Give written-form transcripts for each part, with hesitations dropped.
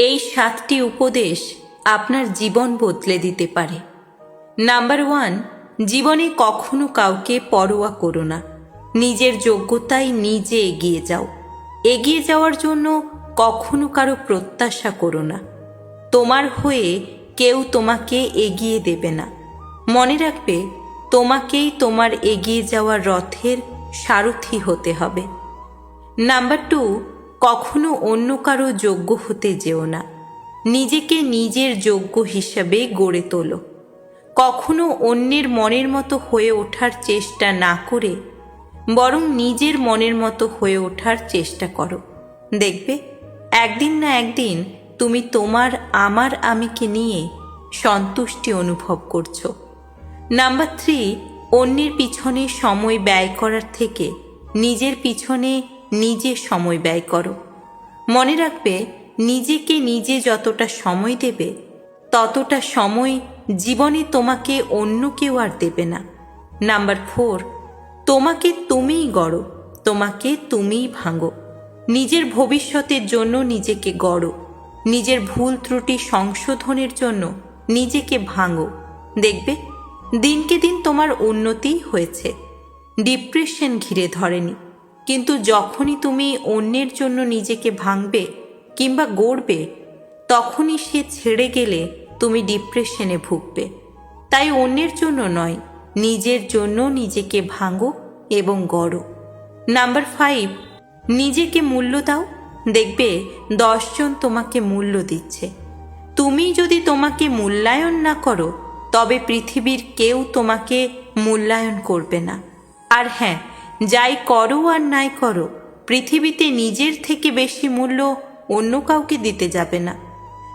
এই 7টি উপদেশ আপনার জীবন বদলে দিতে পারে। নাম্বার 1, জীবনে কখনো কাউকে পরোয়া করো না। নিজের যোগ্যতায় নিজে এগিয়ে যাও। এগিয়ে যাওয়ার জন্য কখনো কারো প্রত্যাশা করো না। তোমার হয়ে কেউ তোমাকে এগিয়ে দেবে না। মনে রাখবে, তোমাকেই তোমার এগিয়ে যাওয়ার রথের সারথি হতে হবে। নাম্বার 2, কখনো অন্য কারো যোগ্য হতে যেও না। নিজেকে নিজের যোগ্য হিসাবে গড়ে তোলো। কখনো অন্যের মনের মতো হয়ে ওঠার চেষ্টা না করে বরং নিজের মনের মতো হয়ে ওঠার চেষ্টা করো। দেখবে, একদিন না একদিন তুমি তোমার আমার আমিকে নিয়ে সন্তুষ্টি অনুভব করছো। নাম্বার 3, অন্যের পিছনে সময় ব্যয় করার থেকে নিজের পিছনে নিজে সময় ব্যয় করো। মনে রাখবে, নিজেকে নিজে যতটা সময় দেবে ততটা সময় জীবনে তোমাকে অন্য কেউ আর দেবে না। নাম্বার 4, তোমাকে তুমিই গড়ো, তোমাকে তুমিই ভাঙো। নিজের ভবিষ্যতের জন্য নিজেকে গড়ো। নিজের ভুল ত্রুটি সংশোধনের জন্য নিজেকে ভাঙো। দেখবে, দিনকে দিন তোমার উন্নতি হয়েছে। ডিপ্রেশন ঘিরে ধরেনি। কিন্তু যখনই তুমি অন্যের জন্য নিজেকে ভাঙবে কিংবা গড়বে, তখনই সে ছেড়ে গেলে তুমি ডিপ্রেশনে ভুগবে। তাই অন্যের জন্য নয়, নিজের জন্য নিজেকে ভাঙো এবং গড়ো। নাম্বার 5, নিজেকে মূল্য দাও। দেখবে, 10 জন তোমাকে মূল্য দিচ্ছে। তুমি যদি তোমাকে মূল্যায়ন না করো, তবে পৃথিবীর কেউ তোমাকে মূল্যায়ন করবে না। আর হ্যাঁ, যাই করো আর নাই করো, পৃথিবীতে নিজের থেকে বেশি মূল্য অন্য কাউকে দিতে যাবে না।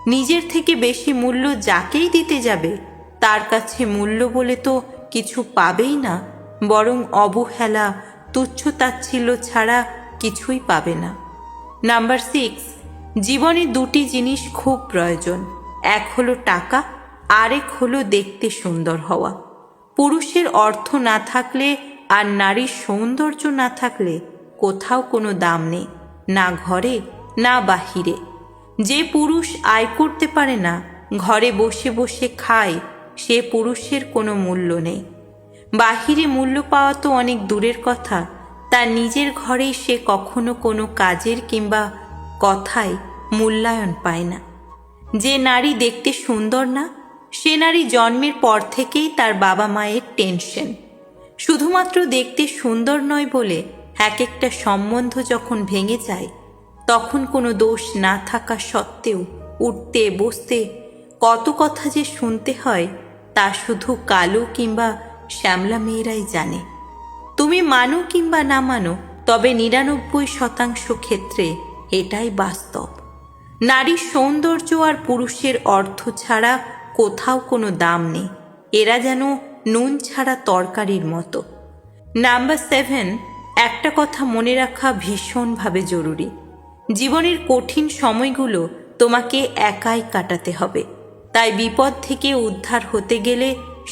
নিজের থেকে বেশি মূল্য যাকেই দিতে যাবে, তার কাছে মূল্য বলে তো কিছু পাবেই না, বরং অবহেলা, তুচ্ছ-তাচ্ছিল্য ছাড়া কিছুই পাবে না। নাম্বার 6, জীবনে 2টি জিনিস খুব প্রয়োজন। এক হলো টাকা, আরেক হলো দেখতে সুন্দর হওয়া। পুরুষের অর্থ না থাকলে আর নারীর সৌন্দর্য না থাকলে কোথাও কোনো দাম নেই, না ঘরে না বাহিরে। যে পুরুষ আয় করতে পারে না, ঘরে বসে বসে খায়, সে পুরুষের কোনো মূল্য নেই। বাহিরে মূল্য পাওয়া তো অনেক দূরের কথা, তার নিজের ঘরেই সে কখনো কোনো কাজের কিংবা কথায় মূল্যায়ন পায় না। যে নারী দেখতে সুন্দর না, সে নারী জন্মের পর থেকেই তার বাবা মায়ের টেনশন। শুধুমাত্র দেখতে সুন্দর নয় বলে এক একটা সম্বন্ধ যখন ভেঙে যায়, তখন কোনো দোষ না থাকা সত্ত্বেও উঠতে বসতে কত কথা যে শুনতে হয়, তা শুধু কালো কিংবা শ্যামলা মেয়েরাই জানে। তুমি মানো কিংবা না মানো, তবে 99% ক্ষেত্রে এটাই বাস্তব। নারীর সৌন্দর্য আর পুরুষের অর্থ ছাড়া কোথাও কোনো দাম নেই। এরা যেন নুন ছাড়া তরকারির মতো। নাম্বার 7, একটা কথা মনে রাখা ভীষণভাবে জরুরি। জীবনের কঠিন সময়গুলো তোমাকে একাই কাটাতে হবে। তাই বিপদ থেকে উদ্ধার হতে গেলে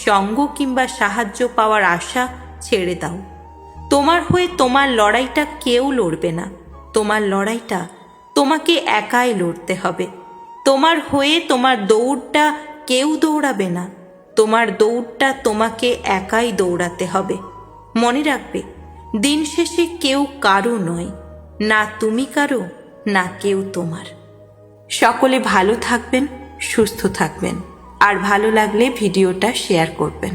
সঙ্গ কিংবা সাহায্য পাওয়ার আশা ছেড়ে দাও। তোমার হয়ে তোমার লড়াইটা কেউ লড়বে না। তোমার লড়াইটা তোমাকে একাই লড়তে হবে। তোমার হয়ে তোমার দৌড়টা কেউ দৌড়াবে না। তোমার দৌড়টা তোমাকে একাই দৌড়াতে হবে। মনে রাখবে, দিন শেষে কেউ কারো নয়, না তুমি কারো, না কেউ তোমার। সকলে ভালো থাকবেন, সুস্থ থাকবেন, আর ভালো লাগলে ভিডিওটা শেয়ার করবেন।